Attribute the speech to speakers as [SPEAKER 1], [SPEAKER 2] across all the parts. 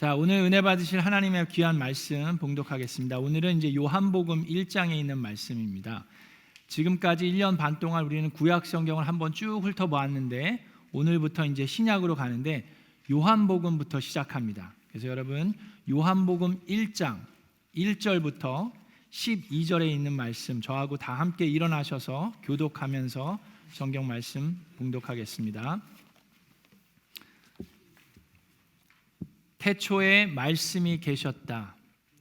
[SPEAKER 1] 자, 오늘 은혜 받으실 하나님의 귀한 말씀 봉독하겠습니다. 오늘은 이제 요한복음 1장에 있는 말씀입니다. 지금까지 1년 반 동안 우리는 구약 성경을 한번 쭉 훑어보았는데 오늘부터 이제 신약으로 가는데 요한복음부터 시작합니다. 그래서 여러분 요한복음 1장 1절부터 12절에 있는 말씀 저하고 다 함께 일어나셔서 교독하면서 성경 말씀 봉독하겠습니다. 태초에 말씀이 계셨다.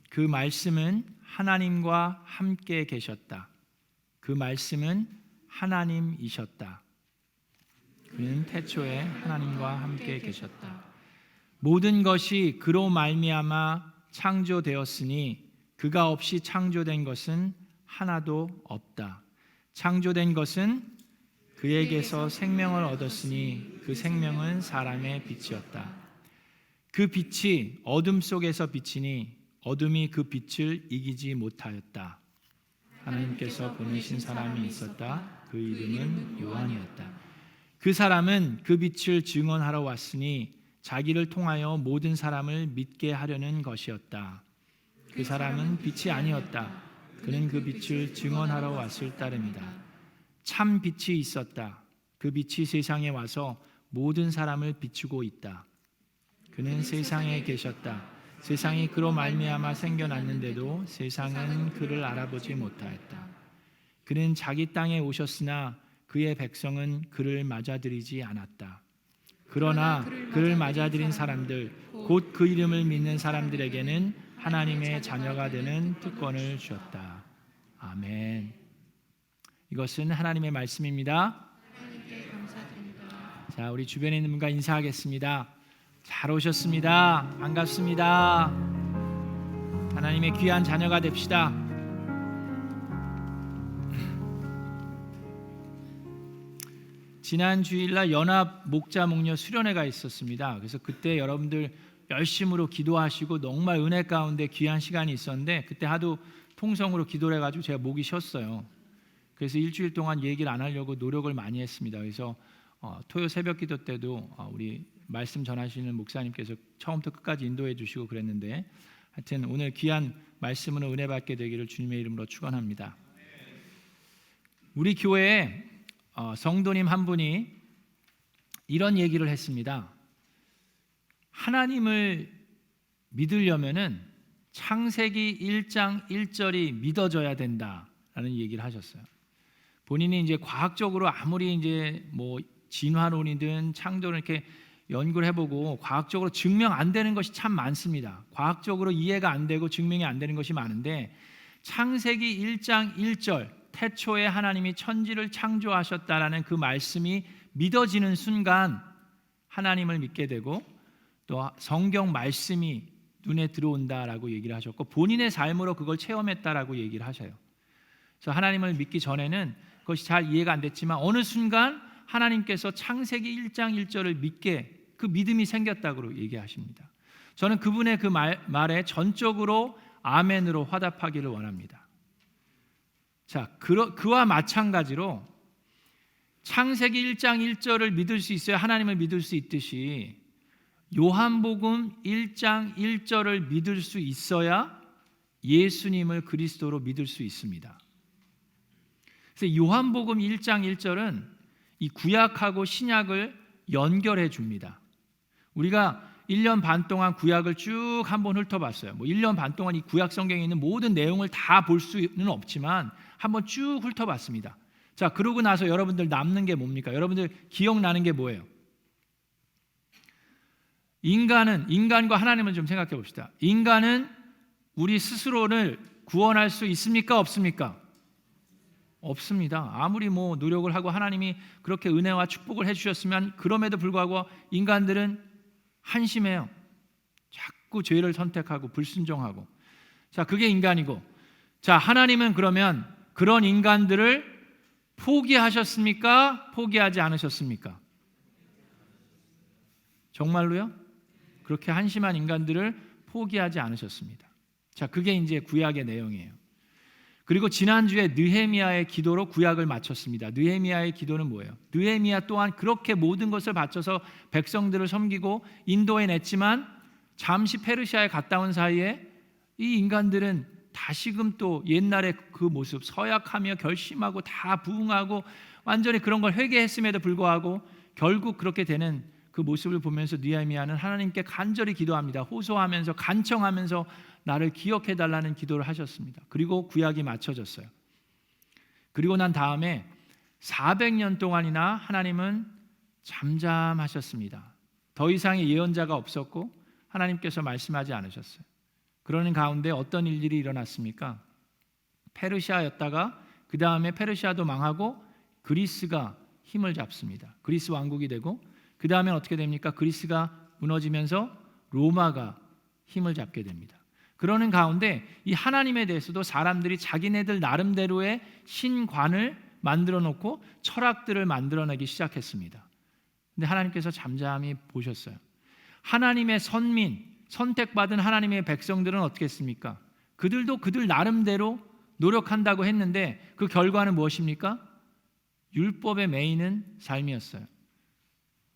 [SPEAKER 1] 그 말씀은 하나님과 함께 계셨다. 그 말씀은 하나님이셨다. 그는 태초에 하나님과 함께 계셨다. 모든 것이 그로 말미암아 창조되었으니 그가 없이 창조된 것은 하나도 없다. 창조된 것은 그에게서 생명을 얻었으니 그 생명은 사람의 빛이었다. 그 빛이 어둠 속에서 비치니 어둠이 그 빛을 이기지 못하였다. 하나님께서 보내신 사람이 있었다. 그 이름은 요한이었다. 그 사람은 그 빛을 증언하러 왔으니 자기를 통하여 모든 사람을 믿게 하려는 것이었다. 그 사람은 빛이 아니었다. 그는 그 빛을 증언하러 왔을 따름이다. 참 빛이 있었다. 그 빛이 세상에 와서 모든 사람을 비추고 있다. 그는 세상에 계셨다. 세상이 그로 말미암아 생겨났는데도 세상은 그를 알아보지 못하였다. 그는 자기 땅에 오셨으나 그의 백성은 그를 맞아들이지 않았다. 그러나 그를 맞아들인 사람들 곧 그 이름을 믿는 사람들에게는 하나님의 자녀가 되는 특권을 주었다. 아멘. 이것은 하나님의 말씀입니다.
[SPEAKER 2] 하나님께 감사드립니다.
[SPEAKER 1] 자, 우리 주변에 있는 분과 인사하겠습니다. 잘 오셨습니다. 반갑습니다. 하나님의 귀한 자녀가 됩시다. 지난 주일날 연합 목자 목녀 수련회가 있었습니다. 그래서 그때 여러분들 열심으로 기도하시고 정말 은혜 가운데 귀한 시간이 있었는데 그때 하도 통성으로 기도를 해가지고 제가 목이 쉬었어요. 그래서 일주일 동안 얘기를 안 하려고 노력을 많이 했습니다. 그래서 토요 새벽 기도 때도 우리 말씀 전하시는 목사님께서 처음부터 끝까지 인도해 주시고 그랬는데 하여튼 오늘 귀한 말씀으로 은혜 받게 되기를 주님의 이름으로 축원합니다. 우리 교회에 성도님 한 분이 이런 얘기를 했습니다. 하나님을 믿으려면은 창세기 1장 1절이 믿어져야 된다라는 얘기를 하셨어요. 본인이 이제 과학적으로 아무리 이제 뭐 진화론이든 창조론 이렇게 연구를 해보고 과학적으로 증명 안 되는 것이 참 많습니다. 과학적으로 이해가 안 되고 증명이 안 되는 것이 많은데 창세기 1장 1절 태초에 하나님이 천지를 창조하셨다라는 그 말씀이 믿어지는 순간 하나님을 믿게 되고 또 성경 말씀이 눈에 들어온다라고 얘기를 하셨고 본인의 삶으로 그걸 체험했다라고 얘기를 하셔요. 그래서 하나님을 믿기 전에는 그것이 잘 이해가 안 됐지만 어느 순간 하나님께서 창세기 1장 1절을 믿게 그 믿음이 생겼다고 얘기하십니다. 저는 그분의 그 말에 전적으로 아멘으로 화답하기를 원합니다. 자, 그와 마찬가지로 창세기 1장 1절을 믿을 수 있어야 하나님을 믿을 수 있듯이 요한복음 1장 1절을 믿을 수 있어야 예수님을 그리스도로 믿을 수 있습니다. 그래서 요한복음 1장 1절은 이 구약하고 신약을 연결해 줍니다. 우리가 1년 반 동안 구약을 쭉 한번 훑어봤어요. 1년 반 동안 이 구약 성경에 있는 모든 내용을 다 볼 수는 없지만 한번 쭉 훑어봤습니다. 자, 그러고 나서 여러분들 남는 게 뭡니까? 여러분들 기억나는 게 뭐예요? 인간과 하나님을 좀 생각해 봅시다. 인간은 우리 스스로를 구원할 수 있습니까? 없습니까? 없습니다. 아무리 노력을 하고 하나님이 그렇게 은혜와 축복을 해주셨으면 그럼에도 불구하고 인간들은 한심해요. 자꾸 죄를 선택하고 불순종하고. 자, 그게 인간이고. 자, 하나님은 그러면 그런 인간들을 포기하셨습니까? 포기하지 않으셨습니까? 정말로요? 그렇게 한심한 인간들을 포기하지 않으셨습니다. 자, 그게 이제 구약의 내용이에요. 그리고 지난주에 느헤미야의 기도로 구약을 마쳤습니다. 느헤미야의 기도는 뭐예요? 느헤미야 또한 그렇게 모든 것을 바쳐서 백성들을 섬기고 인도해냈지만 잠시 페르시아에 갔다 온 사이에 이 인간들은 다시금 또 옛날의 그 모습, 서약하며 결심하고 다 부응하고 완전히 그런 걸 회개했음에도 불구하고 결국 그렇게 되는 그 모습을 보면서 느헤미야는 하나님께 간절히 기도합니다. 호소하면서 간청하면서 나를 기억해 달라는 기도를 하셨습니다. 그리고 구약이 맞춰졌어요. 그리고 난 다음에 400년 동안이나 하나님은 잠잠하셨습니다. 더 이상의 예언자가 없었고 하나님께서 말씀하지 않으셨어요. 그러는 가운데 어떤 일들이 일어났습니까? 페르시아였다가 그 다음에 페르시아도 망하고 그리스가 힘을 잡습니다. 그리스 왕국이 되고 그 다음에 어떻게 됩니까? 그리스가 무너지면서 로마가 힘을 잡게 됩니다. 그러는 가운데 이 하나님에 대해서도 사람들이 자기네들 나름대로의 신관을 만들어 놓고 철학들을 만들어내기 시작했습니다. 근데 하나님께서 잠잠히 보셨어요. 하나님의 선민, 선택받은 하나님의 백성들은 어떻게 했습니까? 그들도 그들 나름대로 노력한다고 했는데 그 결과는 무엇입니까? 율법에 매이는 삶이었어요.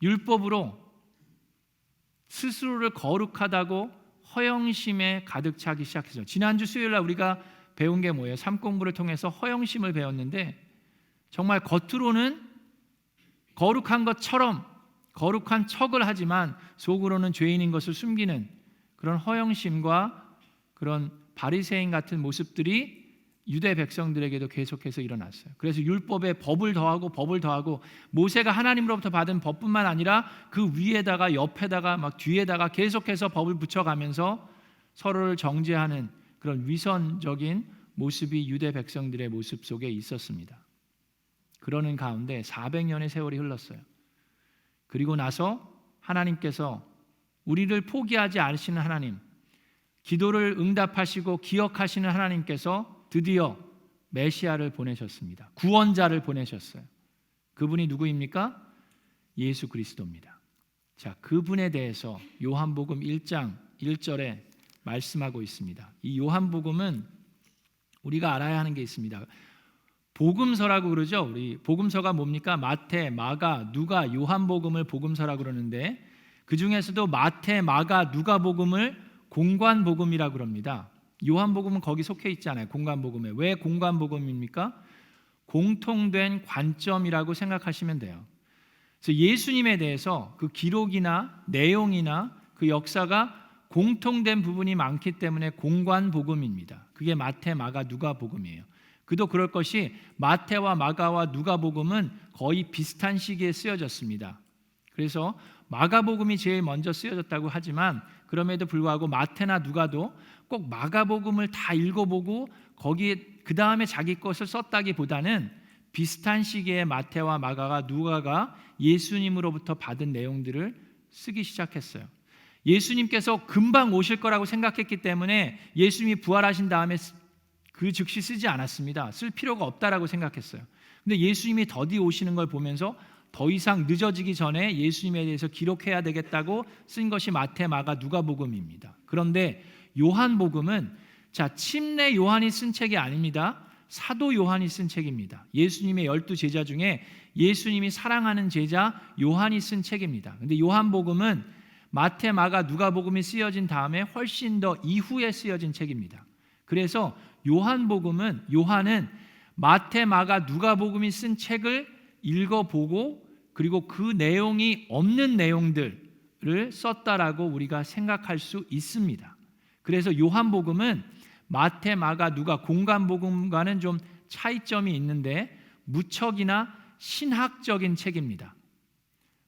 [SPEAKER 1] 율법으로 스스로를 거룩하다고 허영심에 가득 차기 시작했어요. 지난주 수요일날 우리가 배운 게 뭐예요? 삶 공부를 통해서 허영심을 배웠는데 정말 겉으로는 거룩한 것처럼 거룩한 척을 하지만 속으로는 죄인인 것을 숨기는 그런 허영심과 그런 바리새인 같은 모습들이 유대 백성들에게도 계속해서 일어났어요. 그래서 율법에 법을 더하고 모세가 하나님으로부터 받은 법뿐만 아니라 그 위에다가 옆에다가 막 뒤에다가 계속해서 법을 붙여가면서 서로를 정죄하는 그런 위선적인 모습이 유대 백성들의 모습 속에 있었습니다. 그러는 가운데 400년의 세월이 흘렀어요. 그리고 나서 하나님께서 우리를 포기하지 않으시는 하나님, 기도를 응답하시고 기억하시는 하나님께서 드디어 메시아를 보내셨습니다. 구원자를 보내셨어요. 그분이 누구입니까? 예수 그리스도입니다. 자, 그분에 대해서 요한복음 1장 1절에 말씀하고 있습니다. 이 요한복음은 우리가 알아야 하는 게 있습니다. 복음서라고 그러죠. 우리 복음서가 뭡니까? 마태, 마가, 누가, 요한복음을 복음서라고 그러는데 그 중에서도 마태, 마가, 누가복음을 공관복음이라고 그럽니다. 요한복음은 거기 속해 있지 않아요. 공관복음에. 왜 공관복음입니까? 공통된 관점이라고 생각하시면 돼요. 그래서 예수님에 대해서 그 기록이나 내용이나 그 역사가 공통된 부분이 많기 때문에 공관복음입니다. 그게 마태, 마가, 누가복음이에요. 그도 그럴 것이 마태와 마가와 누가복음은 거의 비슷한 시기에 쓰여졌습니다. 그래서 마가복음이 제일 먼저 쓰여졌다고 하지만 그럼에도 불구하고 마태나 누가도 꼭 마가복음을 다 읽어보고 거기에 그 다음에 자기 것을 썼다기보다는 비슷한 시기에 마태와 마가가 누가가 예수님으로부터 받은 내용들을 쓰기 시작했어요. 예수님께서 금방 오실 거라고 생각했기 때문에 예수님이 부활하신 다음에 그 즉시 쓰지 않았습니다. 쓸 필요가 없다라고 생각했어요. 근데 예수님이 더디 오시는 걸 보면서 더 이상 늦어지기 전에 예수님에 대해서 기록해야 되겠다고 쓴 것이 마태, 마가, 누가복음입니다. 그런데 요한복음은 침례 요한이 쓴 책이 아닙니다. 사도 요한이 쓴 책입니다. 예수님의 12제자 중에 예수님이 사랑하는 제자 요한이 쓴 책입니다. 근데 요한복음은 마태, 마가, 누가복음이 쓰여진 다음에 훨씬 더 이후에 쓰여진 책입니다. 그래서 요한은 마태, 마가, 누가복음이 쓴 책을 읽어보고 그리고 그 내용이 없는 내용들을 썼다라고 우리가 생각할 수 있습니다. 그래서 요한복음은 마태, 마가, 누가 공관복음과는 좀 차이점이 있는데 무척이나 신학적인 책입니다.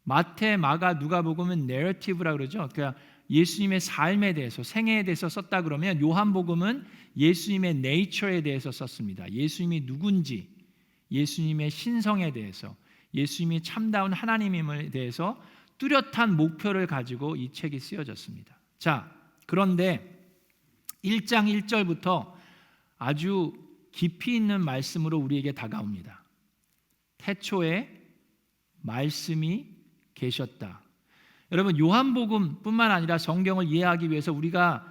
[SPEAKER 1] 마태, 마가, 누가복음은 내러티브라고 그러죠. 그러니까 예수님의 삶에 대해서, 생애에 대해서 썼다 그러면 요한복음은 예수님의 네이처에 대해서 썼습니다. 예수님이 누군지, 예수님의 신성에 대해서, 예수님이 참다운 하나님임에 대해서 뚜렷한 목표를 가지고 이 책이 쓰여졌습니다. 자, 그런데 1장 1절부터 아주 깊이 있는 말씀으로 우리에게 다가옵니다. 태초에 말씀이 계셨다. 여러분, 요한복음뿐만 아니라 성경을 이해하기 위해서 우리가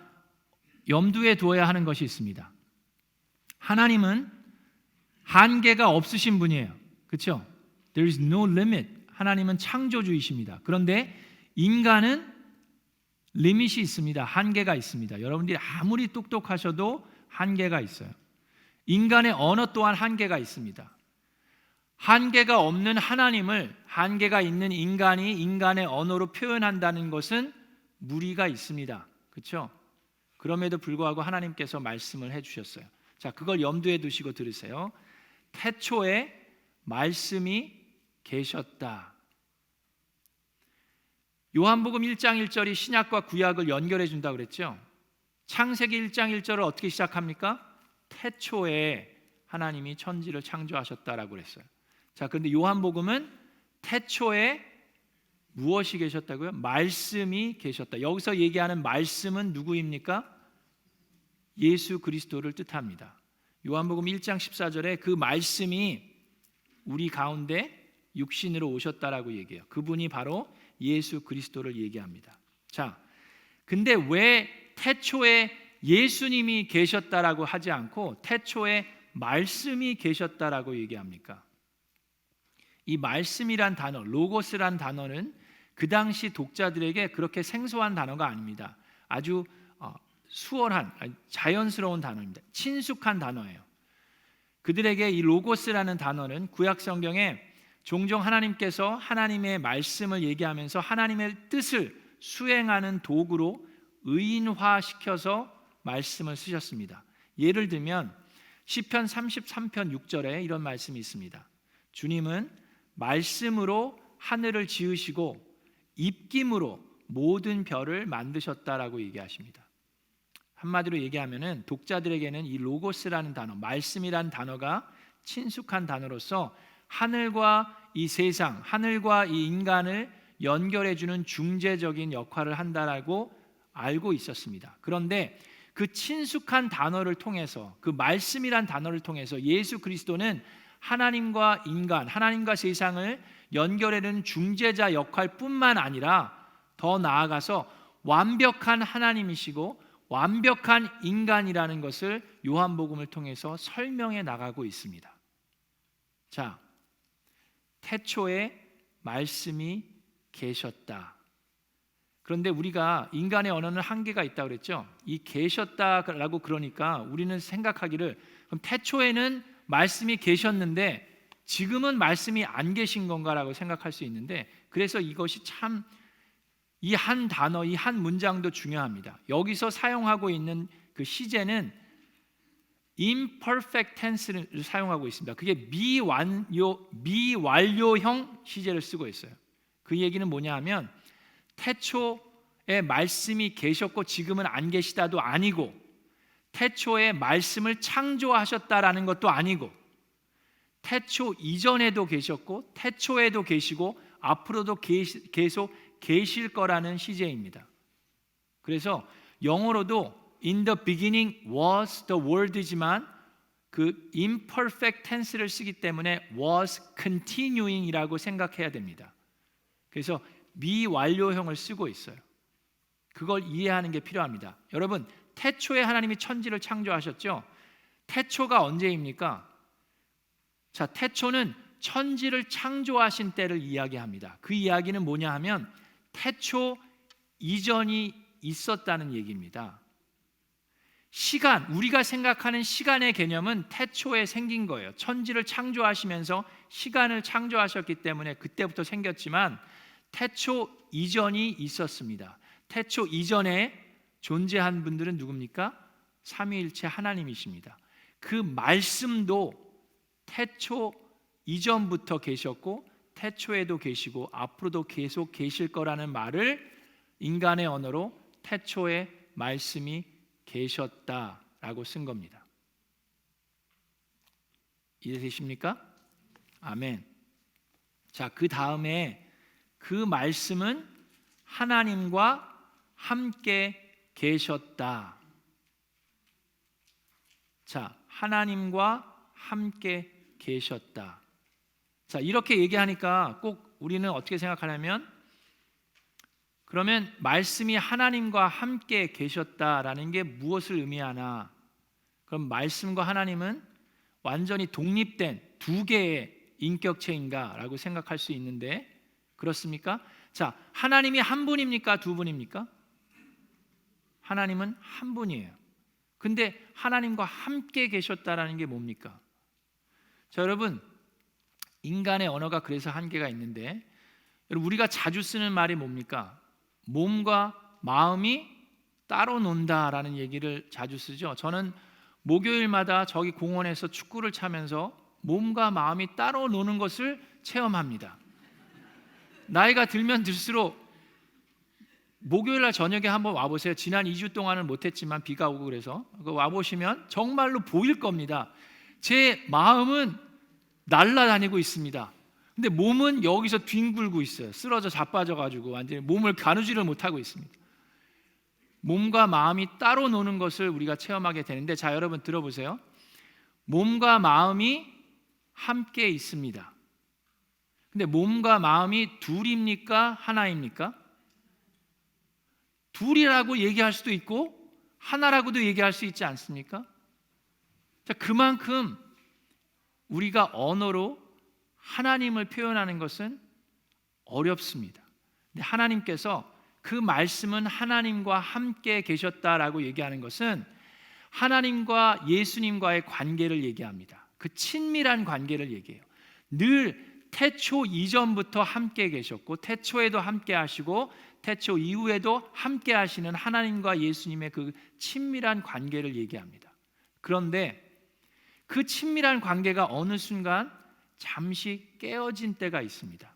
[SPEAKER 1] 염두에 두어야 하는 것이 있습니다. 하나님은 한계가 없으신 분이에요. 그렇죠? There is no limit. 하나님은 창조주이십니다. 그런데 인간은 리밋이 있습니다. 한계가 있습니다. 여러분들이 아무리 똑똑하셔도 한계가 있어요. 인간의 언어 또한 한계가 있습니다. 한계가 없는 하나님을 한계가 있는 인간이 인간의 언어로 표현한다는 것은 무리가 있습니다. 그렇죠? 그럼에도 불구하고 하나님께서 말씀을 해주셨어요. 자, 그걸 염두에 두시고 들으세요. 태초에 말씀이 계셨다. 요한복음 1장 1절이 신약과 구약을 연결해 준다고 그랬죠. 창세기 1장 1절을 어떻게 시작합니까? 태초에 하나님이 천지를 창조하셨다라고 그랬어요. 자, 그런데 요한복음은 태초에 무엇이 계셨다고요? 말씀이 계셨다. 여기서 얘기하는 말씀은 누구입니까? 예수 그리스도를 뜻합니다. 요한복음 1장 14절에 그 말씀이 우리 가운데 육신으로 오셨다라고 얘기해요. 그분이 바로 예수 그리스도를 얘기합니다. 자, 근데 왜 태초에 예수님이 계셨다라고 하지 않고 태초에 말씀이 계셨다라고 얘기합니까? 이 말씀이란 단어, 로고스란 단어는 그 당시 독자들에게 그렇게 생소한 단어가 아닙니다. 아주 수월한, 자연스러운 단어입니다. 친숙한 단어예요. 그들에게 이 로고스라는 단어는 구약 성경에 종종 하나님께서 하나님의 말씀을 얘기하면서 하나님의 뜻을 수행하는 도구로 의인화시켜서 말씀을 쓰셨습니다. 예를 들면 시편 33편 6절에 이런 말씀이 있습니다. 주님은 말씀으로 하늘을 지으시고 입김으로 모든 별을 만드셨다라고 얘기하십니다. 한마디로 얘기하면은 독자들에게는 이 로고스라는 단어, 말씀이라는 단어가 친숙한 단어로서 하늘과 이 세상, 하늘과 이 인간을 연결해주는 중재적인 역할을 한다라고 알고 있었습니다. 그런데 그 친숙한 단어를 통해서, 그 말씀이란 단어를 통해서 예수 그리스도는 하나님과 인간, 하나님과 세상을 연결해주는 중재자 역할뿐만 아니라 더 나아가서 완벽한 하나님이시고 완벽한 인간이라는 것을 요한복음을 통해서 설명해 나가고 있습니다. 자, 태초에 말씀이 계셨다. 그런데 우리가 인간의 언어는 한계가 있다고 그랬죠. 이 계셨다라고 그러니까 우리는 생각하기를 그럼 태초에는 말씀이 계셨는데 지금은 말씀이 안 계신 건가라고 생각할 수 있는데, 그래서 이것이 참 이 한 단어, 이 한 문장도 중요합니다. 여기서 사용하고 있는 그 시제는 imperfect tense를 사용하고 있습니다. 그게 미완료형 시제를 쓰고 있어요. 그 얘기는 뭐냐 하면 태초에 말씀이 계셨고 지금은 안 계시다도 아니고, 태초에 말씀을 창조하셨다라는 것도 아니고, 태초 이전에도 계셨고 태초에도 계시고 앞으로도 계속 계실 거라는 시제입니다. 그래서 영어로도 in the beginning was the word이지만 그 imperfect tense를 쓰기 때문에 was continuing이라고 생각해야 됩니다. 그래서 미완료형을 쓰고 있어요. 그걸 이해하는 게 필요합니다. 여러분, 태초에 하나님이 천지를 창조하셨죠? 태초가 언제입니까? 자, 태초는 천지를 창조하신 때를 이야기합니다. 그 이야기는 뭐냐 하면 태초 이전이 있었다는 얘기입니다. 시간, 우리가 생각하는 시간의 개념은 태초에 생긴 거예요. 천지를 창조하시면서 시간을 창조하셨기 때문에 그때부터 생겼지만 태초 이전이 있었습니다. 태초 이전에 존재한 분들은 누굽니까? 삼위일체 하나님이십니다. 그 말씀도 태초 이전부터 계셨고 태초에도 계시고 앞으로도 계속 계실 거라는 말을 인간의 언어로 태초에 말씀이 계셨다라고 쓴 겁니다. 이해되십니까? 아멘. 자, 그 다음에 그 말씀은 하나님과 함께 계셨다. 자, 하나님과 함께 계셨다. 자, 이렇게 얘기하니까 꼭 우리는 어떻게 생각하냐면, 그러면 말씀이 하나님과 함께 계셨다라는 게 무엇을 의미하나? 그럼 말씀과 하나님은 완전히 독립된 두 개의 인격체인가라고 생각할 수 있는데 그렇습니까? 자, 하나님이 한 분입니까? 두 분입니까? 하나님은 한 분이에요. 근데 하나님과 함께 계셨다라는 게 뭡니까? 자, 여러분, 인간의 언어가 그래서 한계가 있는데, 여러분, 우리가 자주 쓰는 말이 뭡니까? 몸과 마음이 따로 논다라는 얘기를 자주 쓰죠. 저는 목요일마다 저기 공원에서 축구를 차면서 몸과 마음이 따로 노는 것을 체험합니다. 나이가 들면 들수록 목요일날 저녁에 한번 와보세요. 지난 2주 동안은 못했지만 비가 오고 그래서 와보시면 정말로 보일 겁니다. 제 마음은 날아다니고 있습니다. 근데 몸은 여기서 뒹굴고 있어요. 쓰러져 자빠져가지고 완전히 몸을 가누지를 못하고 있습니다. 몸과 마음이 따로 노는 것을 우리가 체험하게 되는데, 자, 여러분 들어보세요. 몸과 마음이 함께 있습니다. 근데 몸과 마음이 둘입니까? 하나입니까? 둘이라고 얘기할 수도 있고 하나라고도 얘기할 수 있지 않습니까? 자, 그만큼 우리가 언어로 하나님을 표현하는 것은 어렵습니다. 근데 하나님께서 그 말씀은 하나님과 함께 계셨다라고 얘기하는 것은 하나님과 예수님과의 관계를 얘기합니다. 그 친밀한 관계를 얘기해요. 늘 태초 이전부터 함께 계셨고 태초에도 함께 하시고 태초 이후에도 함께 하시는 하나님과 예수님의 그 친밀한 관계를 얘기합니다. 그런데 그 친밀한 관계가 어느 순간 잠시 깨어진 때가 있습니다.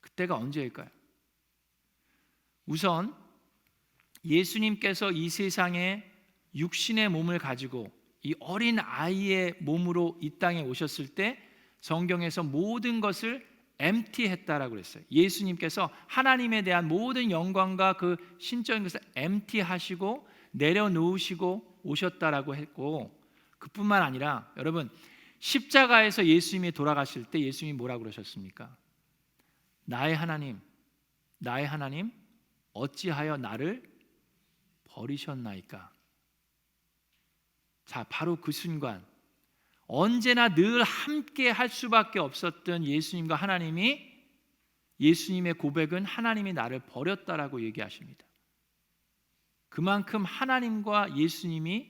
[SPEAKER 1] 그때가 언제일까요? 우선 예수님께서 이 세상에 육신의 몸을 가지고 이 어린 아이의 몸으로 이 땅에 오셨을 때 성경에서 모든 것을 empty했다라고 그랬어요. 예수님께서 하나님에 대한 모든 영광과 그 신적인 것을 empty하시고 내려놓으시고 오셨다라고 했고, 그뿐만 아니라 여러분, 십자가에서 예수님이 돌아가실 때 예수님이 뭐라고 그러셨습니까? 나의 하나님, 나의 하나님, 어찌하여 나를 버리셨나이까? 자, 바로 그 순간 언제나 늘 함께 할 수밖에 없었던 예수님과 하나님이, 예수님의 고백은 하나님이 나를 버렸다라고 얘기하십니다. 그만큼 하나님과 예수님이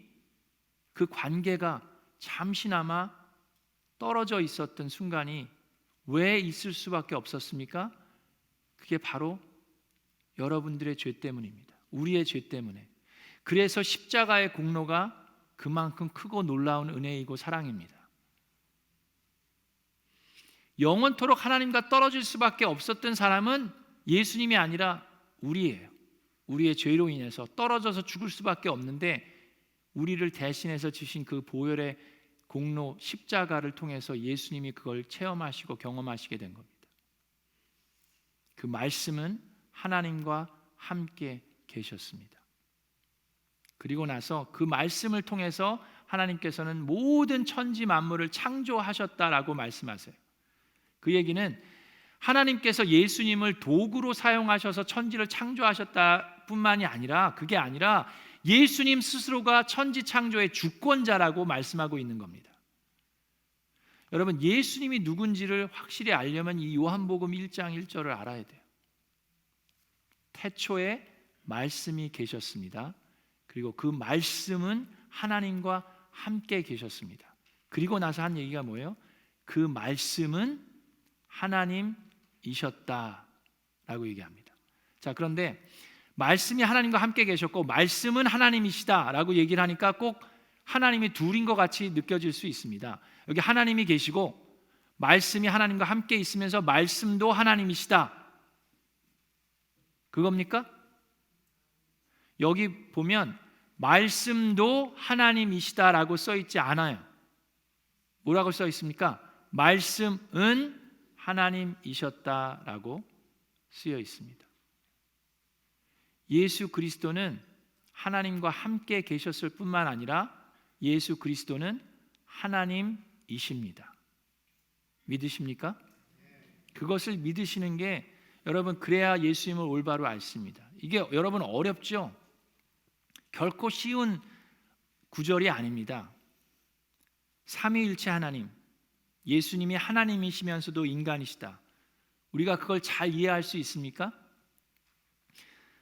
[SPEAKER 1] 그 관계가 잠시나마 떨어져 있었던 순간이 왜 있을 수밖에 없었습니까? 그게 바로 여러분들의 죄 때문입니다. 우리의 죄 때문에. 그래서 십자가의 공로가 그만큼 크고 놀라운 은혜이고 사랑입니다. 영원토록 하나님과 떨어질 수밖에 없었던 사람은 예수님이 아니라 우리예요. 우리의 죄로 인해서 떨어져서 죽을 수밖에 없는데, 우리를 대신해서 주신 그 보혈의 공로 십자가를 통해서 예수님이 그걸 체험하시고 경험하시게 된 겁니다. 그 말씀은 하나님과 함께 계셨습니다. 그리고 나서 그 말씀을 통해서 하나님께서는 모든 천지 만물을 창조하셨다라고 말씀하세요. 그 얘기는 하나님께서 예수님을 도구로 사용하셔서 천지를 창조하셨다 뿐만이 아니라, 그게 아니라 예수님 스스로가 천지 창조의 주권자라고 말씀하고 있는 겁니다. 여러분, 예수님이 누군지를 확실히 알려면 이 요한복음 1장 1절을 알아야 돼요. 태초에 말씀이 계셨습니다. 그리고 그 말씀은 하나님과 함께 계셨습니다. 그리고 나서 한 얘기가 뭐예요? 그 말씀은 하나님이셨다라고 얘기합니다. 자, 그런데 말씀이 하나님과 함께 계셨고 말씀은 하나님이시다라고 얘기를 하니까 꼭 하나님이 둘인 것 같이 느껴질 수 있습니다. 여기 하나님이 계시고 말씀이 하나님과 함께 있으면서 말씀도 하나님이시다, 그겁니까? 여기 보면 말씀도 하나님이시다라고 써 있지 않아요. 뭐라고 써 있습니까? 말씀은 하나님이셨다라고 쓰여 있습니다. 예수 그리스도는 하나님과 함께 계셨을 뿐만 아니라 예수 그리스도는 하나님이십니다. 믿으십니까? 그것을 믿으시는 게 여러분, 그래야 예수님을 올바로 알습니다. 이게 여러분 어렵죠? 결코 쉬운 구절이 아닙니다. 삼위일체 하나님, 예수님이 하나님이시면서도 인간이시다. 우리가 그걸 잘 이해할 수 있습니까?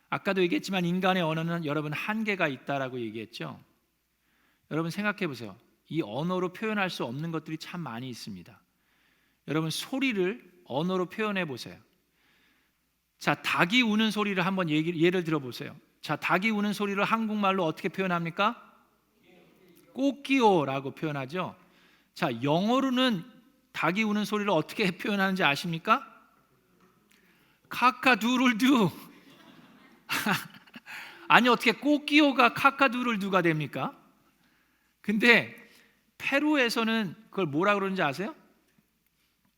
[SPEAKER 1] 아까도 얘기했지만 인간의 언어는 여러분 한계가 있다라고 얘기했죠. 여러분 생각해 보세요. 이 언어로 표현할 수 없는 것들이 참 많이 있습니다. 여러분 소리를 언어로 표현해 보세요. 자, 닭이 우는 소리를 한번 예를 들어보세요. 자, 닭이 우는 소리를 한국말로 어떻게 표현합니까? 꼬끼오라고 표현하죠. 자, 영어로는 닭이 우는 소리를 어떻게 표현하는지 아십니까? 카카두를두. 아니 어떻게 꼬끼오가 카카두를두가 됩니까? 근데 페루에서는 그걸 뭐라 그러는지 아세요?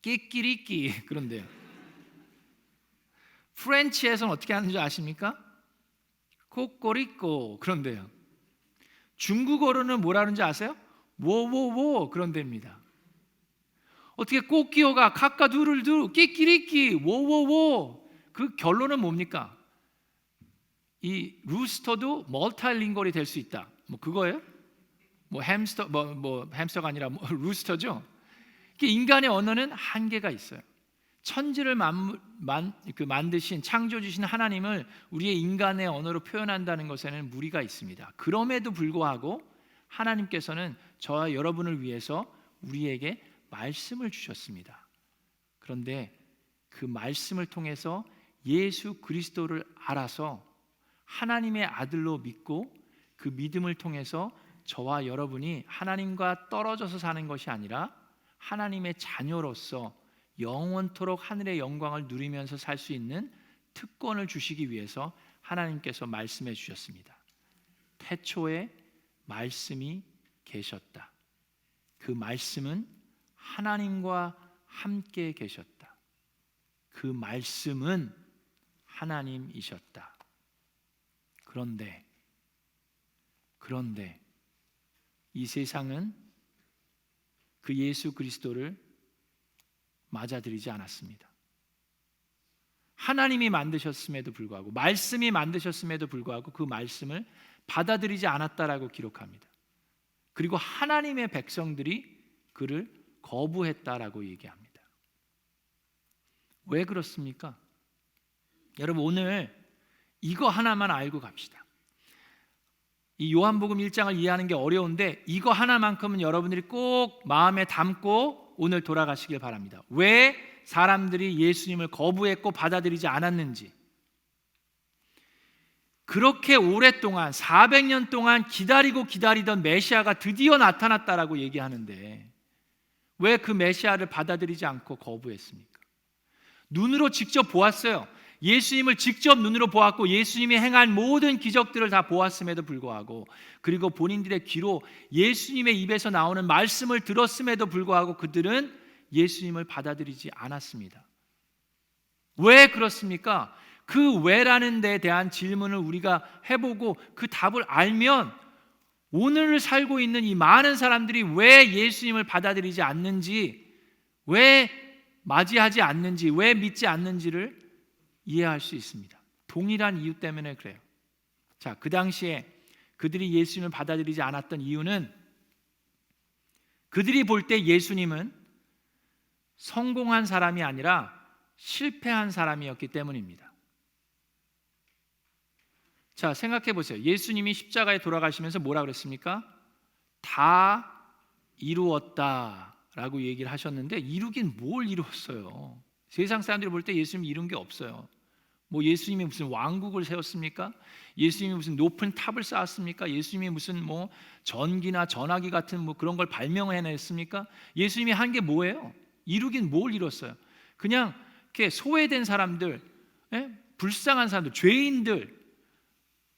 [SPEAKER 1] 끼끼리끼 그런데요. 프렌치에서는 어떻게 하는지 아십니까? 코꼬리꼬 그런데요. 중국어로는 뭐라 그러는지 아세요? 워워워 그런답니다. 어떻게 꼬끼오가 카카두를두 끼끼리끼 워워워 그 결론은 뭡니까? 이 루스터도 멀티링걸이 될 수 있다. 뭐 그거예요? 뭐 햄스터 뭐 햄스터가 아니라 뭐 루스터죠. 인간의 언어는 한계가 있어요. 천지를 만드신 창조주신 하나님을 우리의 인간의 언어로 표현한다는 것에는 무리가 있습니다. 그럼에도 불구하고 하나님께서는 저와 여러분을 위해서 우리에게 말씀을 주셨습니다. 그런데 그 말씀을 통해서 예수 그리스도를 알아서 하나님의 아들로 믿고 그 믿음을 통해서 저와 여러분이 하나님과 떨어져서 사는 것이 아니라 하나님의 자녀로서 영원토록 하늘의 영광을 누리면서 살 수 있는 특권을 주시기 위해서 하나님께서 말씀해 주셨습니다. 태초에 말씀이 계셨다. 그 말씀은 하나님과 함께 계셨다. 그 말씀은 하나님이셨다. 그런데 이 세상은 그 예수 그리스도를 맞아들이지 않았습니다. 하나님이 만드셨음에도 불구하고 말씀이 만드셨음에도 불구하고 그 말씀을 받아들이지 않았다라고 기록합니다. 그리고 하나님의 백성들이 그를 거부했다라고 얘기합니다. 왜 그렇습니까? 여러분 오늘 이거 하나만 알고 갑시다. 이 요한복음 1장을 이해하는 게 어려운데 이거 하나만큼은 여러분들이 꼭 마음에 담고 오늘 돌아가시길 바랍니다. 왜 사람들이 예수님을 거부했고 받아들이지 않았는지, 그렇게 오랫동안 400년 동안 기다리던 메시아가 드디어 나타났다라고 얘기하는데 왜 그 메시아를 받아들이지 않고 거부했습니까? 눈으로 직접 보았어요. 예수님을 직접 눈으로 보았고 예수님이 행한 모든 기적들을 다 보았음에도 불구하고, 그리고 본인들의 귀로 예수님의 입에서 나오는 말씀을 들었음에도 불구하고 그들은 예수님을 받아들이지 않았습니다. 왜 그렇습니까? 그 왜라는 데에 대한 질문을 우리가 해보고 그 답을 알면 오늘을 살고 있는 이 많은 사람들이 왜 예수님을 받아들이지 않는지, 왜 맞이하지 않는지, 왜 믿지 않는지를 이해할 수 있습니다. 동일한 이유 때문에 그래요. 자, 그 당시에 그들이 예수님을 받아들이지 않았던 이유는 그들이 볼 때 예수님은 성공한 사람이 아니라 실패한 사람이었기 때문입니다. 자, 생각해 보세요. 예수님이 십자가에 돌아가시면서 뭐라 그랬습니까? 다 이루었다라고 얘기를 하셨는데 이루긴 뭘 이루었어요? 세상 사람들이 볼 때 예수님이 이룬 게 없어요. 뭐 예수님이 무슨 왕국을 세웠습니까? 예수님이 무슨 높은 탑을 쌓았습니까? 예수님이 무슨 뭐 전기나 전화기 같은 뭐 그런 걸 발명해냈습니까? 예수님이 한 게 뭐예요? 이루긴 뭘 이뤘어요? 그냥 이렇게 소외된 사람들, 불쌍한 사람들, 죄인들,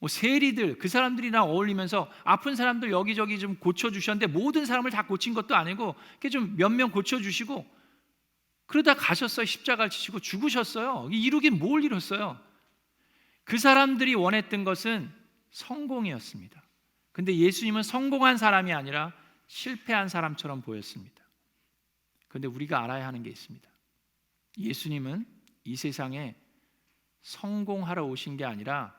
[SPEAKER 1] 뭐 세리들, 그 사람들이랑 어울리면서 아픈 사람들 여기저기 좀 고쳐주셨는데 모든 사람을 다 고친 것도 아니고 이렇게 좀 몇 명 고쳐주시고 그러다 가셨어요. 십자가를 지시고 죽으셨어요. 이루긴 뭘 이뤘어요? 그 사람들이 원했던 것은 성공이었습니다. 근데 예수님은 성공한 사람이 아니라 실패한 사람처럼 보였습니다. 그런데 우리가 알아야 하는 게 있습니다. 예수님은 이 세상에 성공하러 오신 게 아니라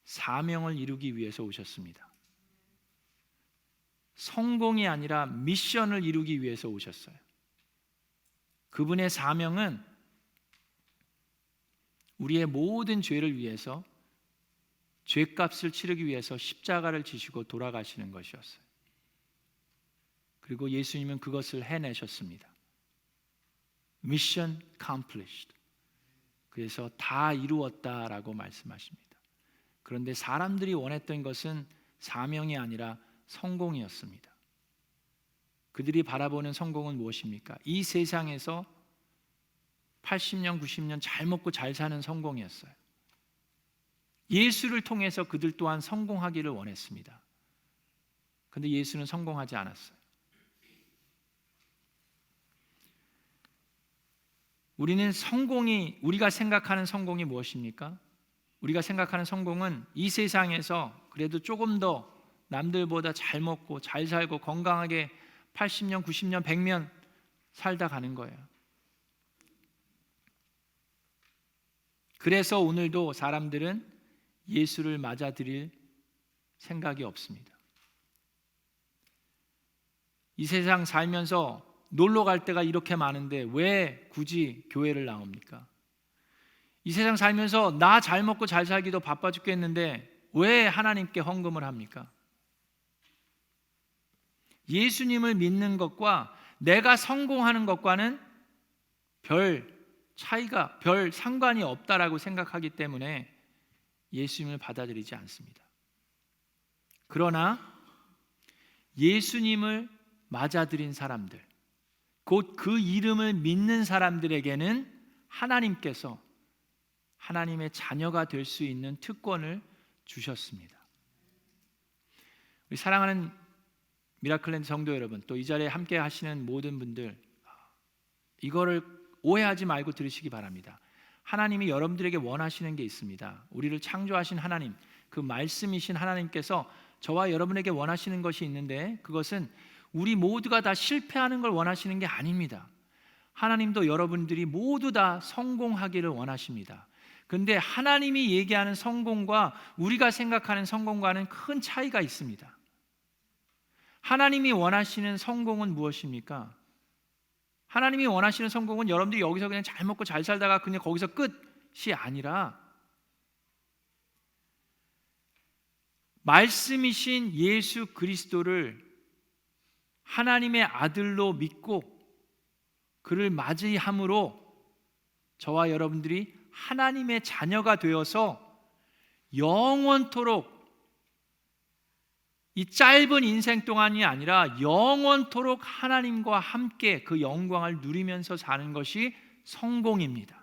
[SPEAKER 1] 사명을 이루기 위해서 오셨습니다. 성공이 아니라 미션을 이루기 위해서 오셨어요. 그분의 사명은 우리의 모든 죄를 위해서 죄값을 치르기 위해서 십자가를 지시고 돌아가시는 것이었어요. 그리고 예수님은 그것을 해내셨습니다. Mission accomplished. 그래서 다 이루었다라고 말씀하십니다. 그런데 사람들이 원했던 것은 사명이 아니라 성공이었습니다. 그들이 바라보는 성공은 무엇입니까? 이 세상에서 80년, 90년 잘 먹고 잘 사는 성공이었어요. 예수를 통해서 그들 또한 성공하기를 원했습니다. 그런데 예수는 성공하지 않았어요. 우리가 생각하는 성공이 무엇입니까? 우리가 생각하는 성공은 이 세상에서 그래도 조금 더 남들보다 잘 먹고 잘 살고 건강하게 80년, 90년, 100년 살다 가는 거예요. 그래서 오늘도 사람들은 예수를 맞아들일 생각이 없습니다. 이 세상 살면서 놀러 갈 때가 이렇게 많은데 왜 굳이 교회를 나옵니까? 이 세상 살면서 나 잘 먹고 잘 살기도 바빠 죽겠는데 왜 하나님께 헌금을 합니까? 예수님을 믿는 것과 내가 성공하는 것과는 별 상관이 없다라고 생각하기 때문에 예수님을 받아들이지 않습니다. 그러나 예수님을 맞아들인 사람들, 곧 그 이름을 믿는 사람들에게는 하나님께서 하나님의 자녀가 될 수 있는 특권을 주셨습니다. 우리 사랑하는 미라클랜드 성도 여러분, 또 이 자리에 함께 하시는 모든 분들, 이거를 오해하지 말고 들으시기 바랍니다. 하나님이 여러분들에게 원하시는 게 있습니다. 우리를 창조하신 하나님, 그 말씀이신 하나님께서 저와 여러분에게 원하시는 것이 있는데 그것은 우리 모두가 다 실패하는 걸 원하시는 게 아닙니다. 하나님도 여러분들이 모두 다 성공하기를 원하십니다. 그런데 하나님이 얘기하는 성공과 우리가 생각하는 성공과는 큰 차이가 있습니다. 하나님이 원하시는 성공은 무엇입니까? 하나님이 원하시는 성공은 여러분들이 여기서 그냥 잘 먹고 잘 살다가 그냥 거기서 끝이 아니라 말씀이신 예수 그리스도를 하나님의 아들로 믿고 그를 맞이함으로 저와 여러분들이 하나님의 자녀가 되어서 영원토록, 이 짧은 인생 동안이 아니라 영원토록 하나님과 함께 그 영광을 누리면서 사는 것이 성공입니다.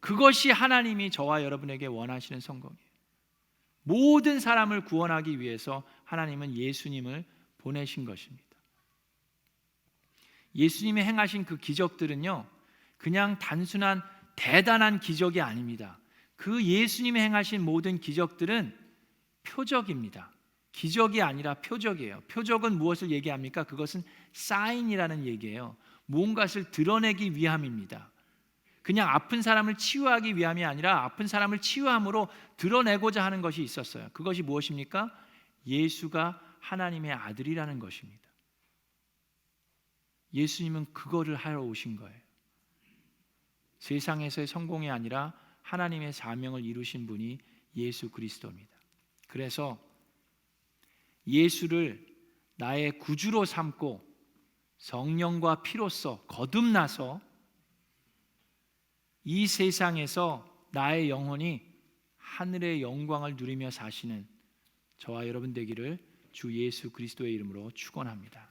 [SPEAKER 1] 그것이 하나님이 저와 여러분에게 원하시는 성공이에요. 모든 사람을 구원하기 위해서 하나님은 예수님을 보내신 것입니다. 예수님이 행하신 그 기적들은요, 그냥 단순한 대단한 기적이 아닙니다. 그 예수님이 행하신 모든 기적들은 표적입니다. 기적이 아니라 표적이에요. 표적은 무엇을 얘기합니까? 그것은 사인이라는 얘기예요. 무언가를 드러내기 위함입니다. 그냥 아픈 사람을 치유하기 위함이 아니라 아픈 사람을 치유함으로 드러내고자 하는 것이 있었어요. 그것이 무엇입니까? 예수가 하나님의 아들이라는 것입니다. 예수님은 그거를 하러 오신 거예요. 세상에서의 성공이 아니라 하나님의 사명을 이루신 분이 예수 그리스도입니다. 그래서 예수를 나의 구주로 삼고 성령과 피로써 거듭나서 이 세상에서 나의 영혼이 하늘의 영광을 누리며 사시는 저와 여러분 되기를 주 예수 그리스도의 이름으로 축원합니다.